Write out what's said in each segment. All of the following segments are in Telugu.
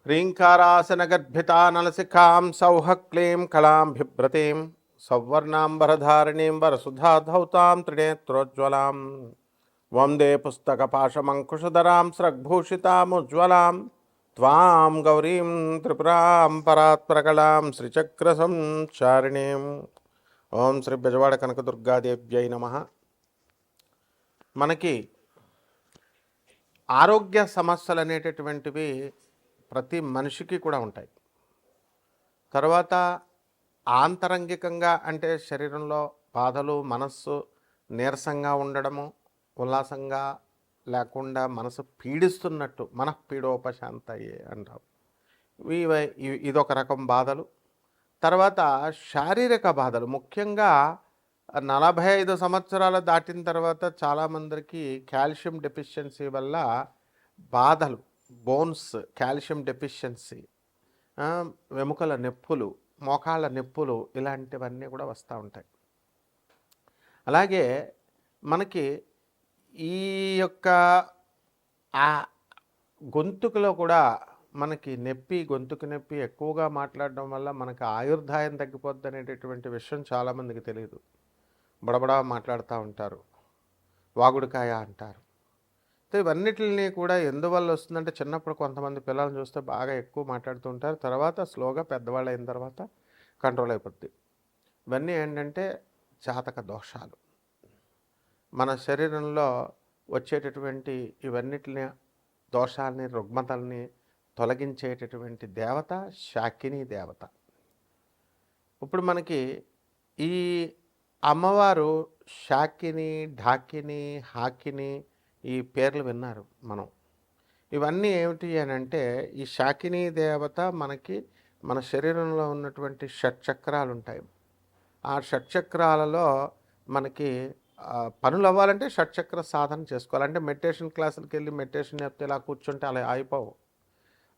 హ్రీంకారాసనగర్భితానలసికాం సౌహక్లీం కళాం బిభ్రతీం సౌవర్ణాంబరధారిణీం వరసుధాధౌతాం త్రినేత్రోజ్వలాం వందే పుస్తకపాశమంకుశధరాం స్రగ్భూషితాముజ్వలాం త్వాం గౌరీం త్రిపురాం పరాత్పరకళాం శ్రీచక్రసంచారిణీం. ఓం శ్రీ బెజవాడ కనకదుర్గాదేవ్యై నమః. మనకి ఆరోగ్య సమస్యలు అనేటటువంటివి ప్రతి మనిషికి కూడా ఉంటాయి. తర్వాత ఆంతరంగికంగా అంటే శరీరంలో బాధలు, మనస్సు నీరసంగా ఉండడము, ఉల్లాసంగా లేకుండా మనసు పీడిస్తున్నట్టు మనఃపీడోపశాంతయే అంటాం. ఇదొక రకం బాధలు. తర్వాత శారీరక బాధలు, ముఖ్యంగా 45 సంవత్సరాలు దాటిన తర్వాత చాలామందికి కాల్షియం డెఫిషియన్సీ వల్ల బాధలు, బోన్స్ కాల్షియం డెఫిషియన్సీ, వెముకల నొప్పులు, మోకాళ్ళ నొప్పులు, ఇలాంటివన్నీ కూడా వస్తూ ఉంటాయి. అలాగే మనకి ఈ యొక్క గొంతుకులో కూడా మనకి గొంతుకు నొప్పి ఎక్కువగా మాట్లాడడం వల్ల మనకు ఆయుర్దాయం తగ్గిపోద్ది అనేటటువంటి విషయం చాలామందికి తెలియదు. బడబడా మాట్లాడుతూ ఉంటారు, వాగుడుకాయ అంటారు. సో ఇవన్నిటిని కూడా ఎందువల్ల వస్తుందంటే, చిన్నప్పుడు కొంతమంది పిల్లల్ని చూస్తే బాగా ఎక్కువ మాట్లాడుతూ ఉంటారు, తర్వాత స్లోగా పెద్దవాళ్ళు అయిన తర్వాత కంట్రోల్ అయిపోద్ది. ఇవన్నీ ఏంటంటే జాతక దోషాలు. మన శరీరంలో వచ్చేటటువంటి ఇవన్నిటిని దోషాలని, రుగ్మతల్ని తొలగించేటటువంటి దేవత శాకిని దేవత. ఇప్పుడు మనకి ఈ అమ్మవారు శాకిని, ఢాకిని, హాకిని, ఈ పేర్లు విన్నారు మనం. ఇవన్నీ ఏమిటి అని అంటే, ఈ శాకిని దేవత మనకి మన శరీరంలో ఉన్నటువంటి షట్చక్రాలు ఉంటాయి. ఆ షట్చక్రాలలో మనకి పనులు అవ్వాలంటే షట్చక్ర సాధన చేసుకోవాలి. అంటే మెడిటేషన్ క్లాసులకి వెళ్ళి మెడిటేషన్ చెప్తే ఇలా కూర్చుంటే అలా అయిపోవు.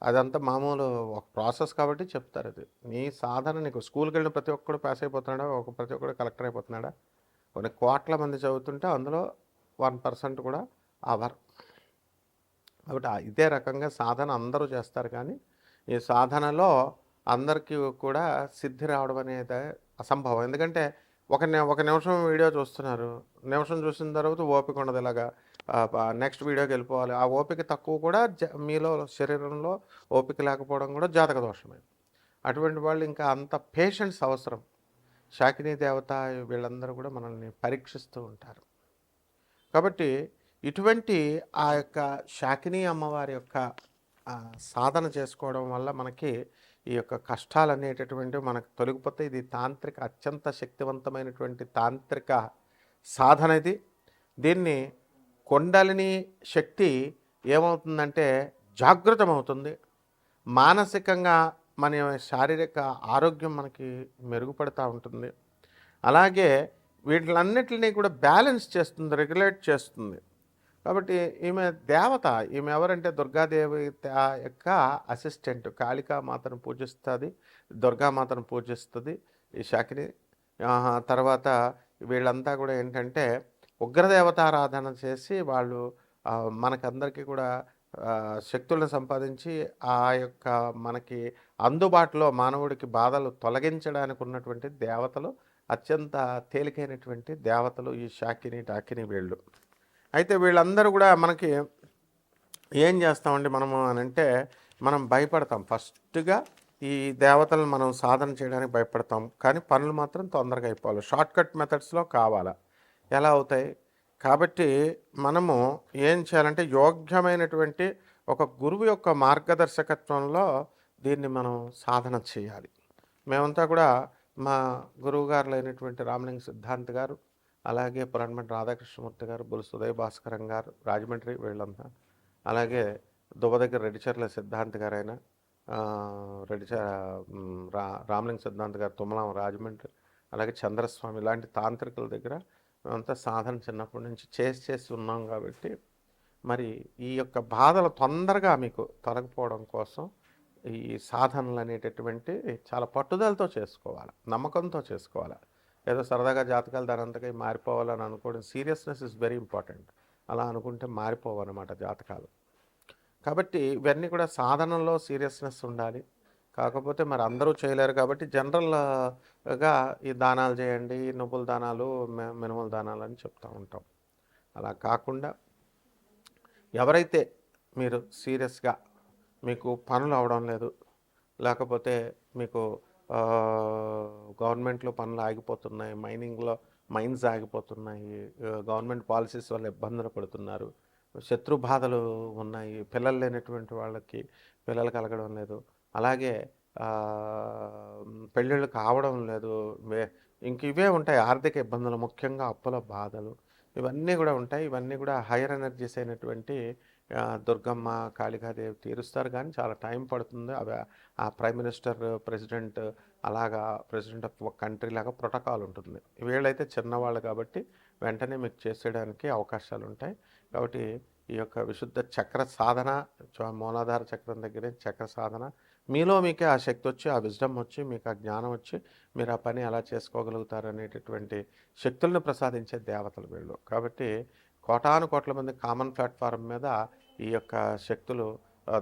అదంతా మామూలు ఒక ప్రాసెస్ కాబట్టి చెప్తారు. అది నీ సాధన. నీకు స్కూల్కి వెళ్ళిన ప్రతి ఒక్కడు పాస్ అయిపోతున్నాడా, ప్రతి ఒక్కడు కలెక్టర్ అయిపోతున్నాడా? కొన్ని కోట్ల మంది చదువుతుంటే అందులో 1% కూడా అవర్. కాబట్టి ఇదే రకంగా సాధన అందరూ చేస్తారు, కానీ ఈ సాధనలో అందరికీ కూడా సిద్ధి రావడం అనేది అసంభవం. ఎందుకంటే ఒక నిమిషం వీడియో చూస్తున్నారు, నిమిషం చూసిన తర్వాత ఓపిక ఉండదు, ఇలాగా నెక్స్ట్ వీడియోకి వెళ్ళిపోవాలి. ఆ ఓపిక తక్కువ కూడా మీలో శరీరంలో ఓపిక లేకపోవడం కూడా జాతక దోషమే. అటువంటి వాళ్ళు ఇంకా అంత పేషెన్స్ అవసరం. శాకిని దేవత వీళ్ళందరూ కూడా మనల్ని పరీక్షిస్తూ ఉంటారు. కాబట్టి ఇటువంటి ఆ యొక్క శాకిని అమ్మవారి యొక్క సాధన చేసుకోవడం వల్ల మనకి ఈ యొక్క కష్టాలు అనేటటువంటివి మనకు తొలగిపోతే ఇది తాంత్రిక, అత్యంత శక్తివంతమైనటువంటి తాంత్రిక సాధన ఇది. దీన్ని కుండలిని శక్తి ఏమవుతుందంటే జాగృతమవుతుంది. మానసికంగా మన శారీరక ఆరోగ్యం మనకి మెరుగుపడుతూ ఉంటుంది. అలాగే వీటిలన్నిటినీ కూడా బ్యాలెన్స్ చేస్తుంది, రెగ్యులేట్ చేస్తుంది. కాబట్టి ఈమె దేవత. ఈమె ఎవరంటే దుర్గాదేవి యొక్క అసిస్టెంట్. కాళికామాతను పూజిస్తుంది, దుర్గామాతను పూజిస్తుంది ఈ శాకిని. తర్వాత వీళ్ళంతా కూడా ఏంటంటే ఉగ్రదేవతారాధన చేసి వాళ్ళు మనకందరికీ కూడా శక్తులను సంపాదించి ఆ యొక్క మనకి అందుబాటులో మానవుడికి బాధలు తొలగించడానికి ఉన్నటువంటి దేవతలు, అత్యంత తేలికైనటువంటి దేవతలు ఈ శాకిని, డాకిని వీళ్ళు. అయితే వీళ్ళందరూ కూడా మనకి ఏం చేస్తామండి మనము అని అంటే, మనం భయపడతాం. ఫస్ట్గా ఈ దేవతలను మనం సాధన చేయడానికి భయపడతాం, కానీ పనులు మాత్రం తొందరగా అయిపోవాలి. షార్ట్కట్ మెథడ్స్లో కావాలా, ఎలా అవుతాయి? కాబట్టి మనము ఏం చేయాలంటే, యోగ్యమైనటువంటి ఒక గురువు యొక్క మార్గదర్శకత్వంలో దీన్ని మనం సాధన చేయాలి. మేమంతా కూడా మా గురువుగారులు అయినటువంటి రామలింగ సిద్ధాంత్ గారు, అలాగే పురాణమఠ రాధాకృష్ణమూర్తి గారు, బొలుసు ఉదయ భాస్కరం గారు రాజమండ్రి, వీళ్ళంతా, అలాగే దువ్వ దగ్గర రెడ్డిచర్ల సిద్ధాంత్ గారు అయినా, రామలింగ సిద్ధాంత్ గారు తుమ్మలం రాజమండ్రి, అలాగే చంద్రస్వామి, ఇలాంటి తాంత్రికుల దగ్గర మేమంతా సాధన చిన్నప్పటి నుంచి చేసి ఉన్నాం. కాబట్టి మరి ఈ యొక్క బాధలు తొందరగా మీకు తొలగిపోవడం కోసం ఈ సాధనలు అనేటటువంటి చాలా పట్టుదలతో చేసుకోవాలి, నమ్మకంతో చేసుకోవాలి. ఏదో సరదాగా జాతకాలు దానంతగా మారిపోవాలని అనుకోవడం, సీరియస్నెస్ ఇస్ వెరీ ఇంపార్టెంట్. అలా అనుకుంటే మారిపోవన్నమాట జాతకాలు. కాబట్టి ఇవన్నీ కూడా సాధనలో సీరియస్నెస్ ఉండాలి. కాకపోతే మరి అందరూ చేయలేరు కాబట్టి జనరల్‌గా ఈ దానాలు చేయండి, ఈ నువ్వుల దానాలు, మినుముల దానాలు అని చెప్తా ఉంటాం. అలా కాకుండా ఎవరైతే మీరు సీరియస్‌గా మీకు పనులు అవ్వడం లేదు, లేకపోతే మీకు గవర్నమెంట్‌లో పనులు ఆగిపోతున్నాయి, మైన్స్ ఆగిపోతున్నాయి, గవర్నమెంట్ పాలిసీస్ వల్ల ఇబ్బందులు పడుతున్నారు, శత్రు బాధలు ఉన్నాయి, పిల్లలు లేనటువంటి వాళ్ళకి పిల్లలు కలగడం లేదు, అలాగే పెళ్ళిళ్ళు కావడం లేదు, వే ఇంక ఇవే ఉంటాయి ఆర్థిక ఇబ్బందులు, ముఖ్యంగా అప్పుల బాధలు, ఇవన్నీ కూడా ఉంటాయి. ఇవన్నీ కూడా హైయర్ ఎనర్జీస్ అయినటువంటి దుర్గమ్మ, కాళికాదేవి తీరుస్తారు కానీ చాలా టైం పడుతుంది. అవి ఆ ప్రైమ్ మినిస్టర్, ప్రెసిడెంట్, అలాగా ప్రెసిడెంట్ ఆఫ్ ఒక కంట్రీ లాగా ప్రోటోకాల్ ఉంటుంది. వీళ్ళైతే చిన్నవాళ్ళు కాబట్టి వెంటనే మీకు చేసేయడానికి అవకాశాలు ఉంటాయి. కాబట్టి ఈ యొక్క విశుద్ధ చక్ర సాధన, మూలాధార చక్రం దగ్గరే చక్ర సాధన, మీలో మీకే ఆ శక్తి వచ్చి, ఆ విజ్డమ్ వచ్చి, మీకు ఆ జ్ఞానం వచ్చి, మీరు ఆ పని ఎలా చేసుకోగలుగుతారు అనేటటువంటి శక్తులను ప్రసాదించే దేవతలు వీళ్ళు. కాబట్టి కోటాను కోట్ల మంది కామన్ ప్లాట్ఫారం మీద ఈ యొక్క శక్తులు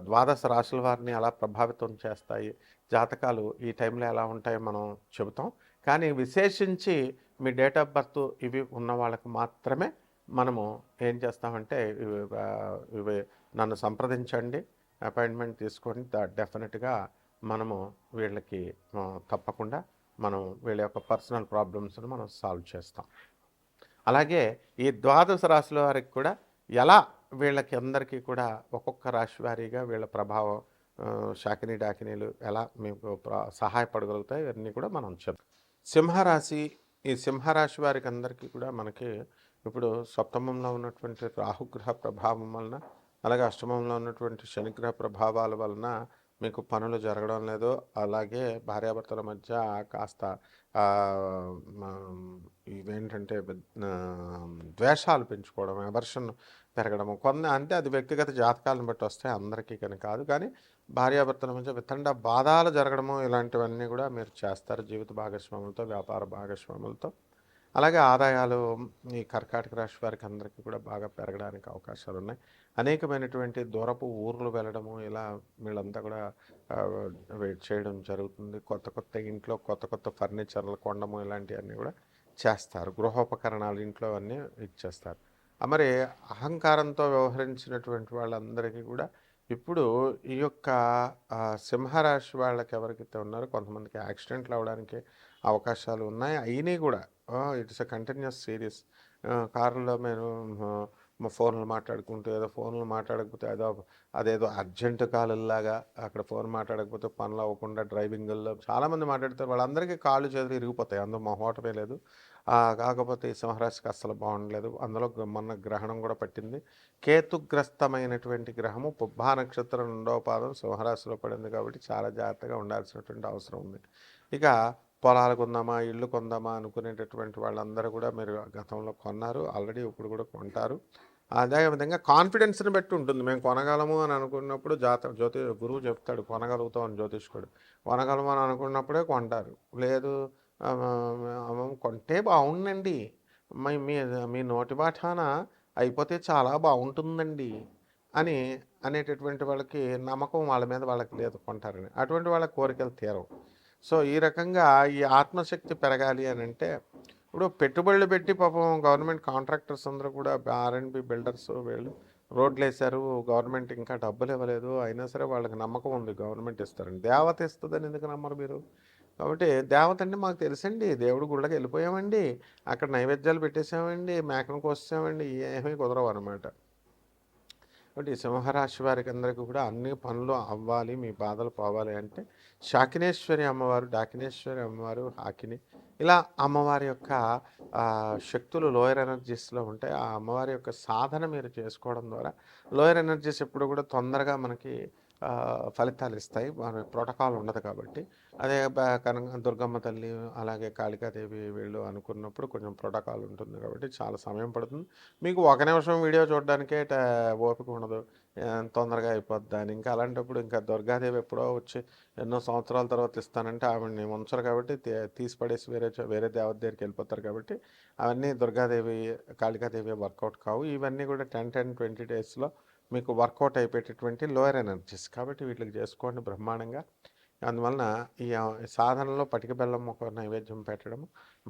ద్వాదశ రాశుల వారిని ఎలా ప్రభావితం చేస్తాయి, జాతకాలు ఈ టైంలో ఎలా ఉంటాయో మనం చెబుతాం. కానీ విశేషించి మీ డేట్ ఆఫ్ బర్త్ ఇవి ఉన్న వాళ్ళకి మాత్రమే మనము ఏం చేస్తామంటే ఇవి నన్ను సంప్రదించండి, అపాయింట్మెంట్ తీసుకోండి, డెఫినెట్గా మనము వీళ్ళకి తప్పకుండా మనం వీళ్ళ యొక్క పర్సనల్ ప్రాబ్లమ్స్ని మనం సాల్వ్ చేస్తాం. అలాగే ఈ ద్వాదశ రాశుల వారికి కూడా ఎలా వీళ్ళకి అందరికీ కూడా ఒక్కొక్క రాశి వారీగా వీళ్ళ ప్రభావం, శాకిని డాకినీలు ఎలా మీకు సహాయపడగలుగుతాయి ఇవన్నీ కూడా మనం చెప్తాం. సింహరాశి, ఈ సింహరాశి వారికి అందరికీ కూడా మనకి ఇప్పుడు సప్తమంలో ఉన్నటువంటి రాహుగ్రహ ప్రభావం వలన, అలాగే అష్టమంలో ఉన్నటువంటి శనిగ్రహ ప్రభావాల వలన మీకు పనులు జరగడం లేదు. అలాగే భార్యాభర్తల మధ్య కాస్త ఇవేంటంటే ద్వేషాలు పెంచుకోవడం, ఎవర్షన్ పెరగడము, అంటే అది వ్యక్తిగత జాతకాలను బట్టి వస్తాయి, అందరికీ కానీ కాదు. కానీ భార్యాభర్తల మధ్య వితండ బాధాలు జరగడము ఇలాంటివన్నీ కూడా మీరు చేస్తారు జీవిత భాగస్వాములతో, వ్యాపార భాగస్వాములతో. అలాగే ఆదాయాలు ఈ కర్కాటక రాశి వారికి అందరికీ కూడా బాగా పెరగడానికి అవకాశాలు ఉన్నాయి. అనేకమైనటువంటి దూరపు ఊర్లు వెళ్ళడము, ఇలా వీళ్ళంతా కూడా వెయిట్ చేయడం జరుగుతుంది. కొత్త కొత్త ఇంట్లో కొత్త కొత్త ఫర్నిచర్లు కొనడము ఇలాంటివన్నీ కూడా చేస్తారు. గృహోపకరణాలు ఇంట్లో అన్నీ ఇచ్చేస్తారు. మరి అహంకారంతో వ్యవహరించినటువంటి వాళ్ళందరికీ కూడా ఇప్పుడు ఈ యొక్క సింహరాశి వాళ్ళకి ఎవరికైతే ఉన్నారో కొంతమందికి యాక్సిడెంట్లు అవ్వడానికి అవకాశాలు ఉన్నాయి. అయినవి కూడా ఇట్స్ ఎ కంటిన్యూస్ సిరీస్. కారులో మేము ఫోన్లు మాట్లాడుకుంటూ, ఏదో ఫోన్లు మాట్లాడకపోతే అదేదో అర్జెంటు కాలులాగా అక్కడ ఫోన్ మాట్లాడకపోతే పనులు అవ్వకుండా డ్రైవింగుల్లో చాలామంది మాట్లాడతారు. వాళ్ళందరికీ కాళ్ళు చేతులు ఇరిగిపోతాయి, అందులో మొహమాటమే లేదు. కాకపోతే ఈ సింహరాశికి అస్సలు బాగుండలేదు. అందులో మొన్న గ్రహణం కూడా పట్టింది. కేతుగ్రస్తమైనటువంటి గ్రహము పుబ్బా నక్షత్రం 2వ పాదం సింహరాశిలో పడింది కాబట్టి చాలా జాగ్రత్తగా ఉండాల్సినటువంటి అవసరం ఉంది. ఇక పొలాలు కొందామా, ఇల్లు కొందామా అనుకునేటటువంటి వాళ్ళందరూ కూడా మీరు గతంలో కొన్నారు, ఆల్రెడీ ఇప్పుడు కూడా కొంటారు. అదేవిధంగా కాన్ఫిడెన్స్ని బట్టి ఉంటుంది. మేము కొనగలము అని అనుకున్నప్పుడు గురువు చెప్తాడు కొనగలుగుతాం అని, జ్యోతిష్కుడు. కొనగలము అని అనుకున్నప్పుడే కొంటారు. లేదు కొంటే బాగుండండి, మీ మీ మీ నోటి బాఠాన అయిపోతే చాలా బాగుంటుందండి అని అనేటటువంటి వాళ్ళకి నమ్మకం వాళ్ళ మీద వాళ్ళకి లేదు, కొంటారని. అటువంటి వాళ్ళ కోరికలు తీరవు. సో ఈ రకంగా ఈ ఆత్మశక్తి పెరగాలి అని అంటే ఇప్పుడు పెట్టుబడులు పెట్టి పాపం గవర్నమెంట్ కాంట్రాక్టర్స్ అందరూ కూడా ఆర్ఎండ్బి బిల్డర్స్ వీళ్ళు రోడ్లు వేశారు, గవర్నమెంట్ ఇంకా డబ్బులు ఇవ్వలేదు, అయినా సరే వాళ్ళకి నమ్మకం ఉంది గవర్నమెంట్ ఇస్తారని. దేవత ఇస్తుందని ఎందుకు నమ్మరు మీరు? కాబట్టి దేవత అంటే మాకు తెలుసండి, దేవుడు గుళ్ళకి వెళ్ళిపోయామండి, అక్కడ నైవేద్యాలు పెట్టేసామండి, మేకను కోసామండి, ఏమీ కుదరవు అనమాట. కాబట్టి సింహరాశి వారికి అందరికీ కూడా అన్ని పనులు అవ్వాలి, మీ బాధలు పోవాలి అంటే శాకినేశ్వరి అమ్మవారు, డాకినేశ్వరి అమ్మవారు, హాకిని, ఇలా అమ్మవారి యొక్క శక్తులు లోయర్ ఎనర్జీస్లో ఉంటాయి. ఆ అమ్మవారి యొక్క సాధన మీరు చేసుకోవడం ద్వారా లోయర్ ఎనర్జీస్ ఎప్పుడు కూడా తొందరగా మనకి ఫలితాలు ఇస్తాయి, మన ప్రోటోకాల్ ఉండదు కాబట్టి. అదే దుర్గమ్మ తల్లి, అలాగే కాళికాదేవి వీళ్ళు అనుకున్నప్పుడు కొంచెం ప్రోటోకాల్ ఉంటుంది కాబట్టి చాలా సమయం పడుతుంది. మీకు 1 నిమిషం వీడియో చూడడానికే ఓపిక ఉండదు, తొందరగా అయిపోద్ది అని. ఇంకా అలాంటప్పుడు ఇంకా దుర్గాదేవి ఎప్పుడో వచ్చి ఎన్నో సంవత్సరాల తర్వాత ఇస్తానంటే ఆవిడని ఉంచరు కాబట్టి తీసి పడేసి వేరే దేవత దగ్గరికి వెళ్ళిపోతారు కాబట్టి అవన్నీ దుర్గాదేవి, కాళికాదేవి వర్కౌట్ కావు. ఇవన్నీ కూడా 10-20 డేస్లో మీకు వర్కౌట్ అయిపోయేటటువంటి లోయర్ ఎనర్జీస్. కాబట్టి వీటికి చేసుకోండి బ్రహ్మాండంగా. అందువలన ఈ సాధనలో పటిక బెల్లం ఒక నైవేద్యం పెట్టడం,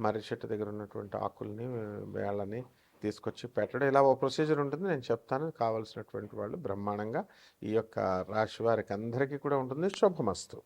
మర్రి చెట్టు దగ్గర ఉన్నటువంటి ఆకుల్ని, వేళ్ళని తీసుకొచ్చి పెట్టడం, ఇలా ఓ ప్రొసీజర్ ఉంటుంది. నేను చెప్తాను. కావాల్సినటువంటి వాళ్ళు బ్రహ్మాండంగా ఈ యొక్క రాశి వారికి అందరికీ కూడా ఉంటుంది. శుభమస్తు.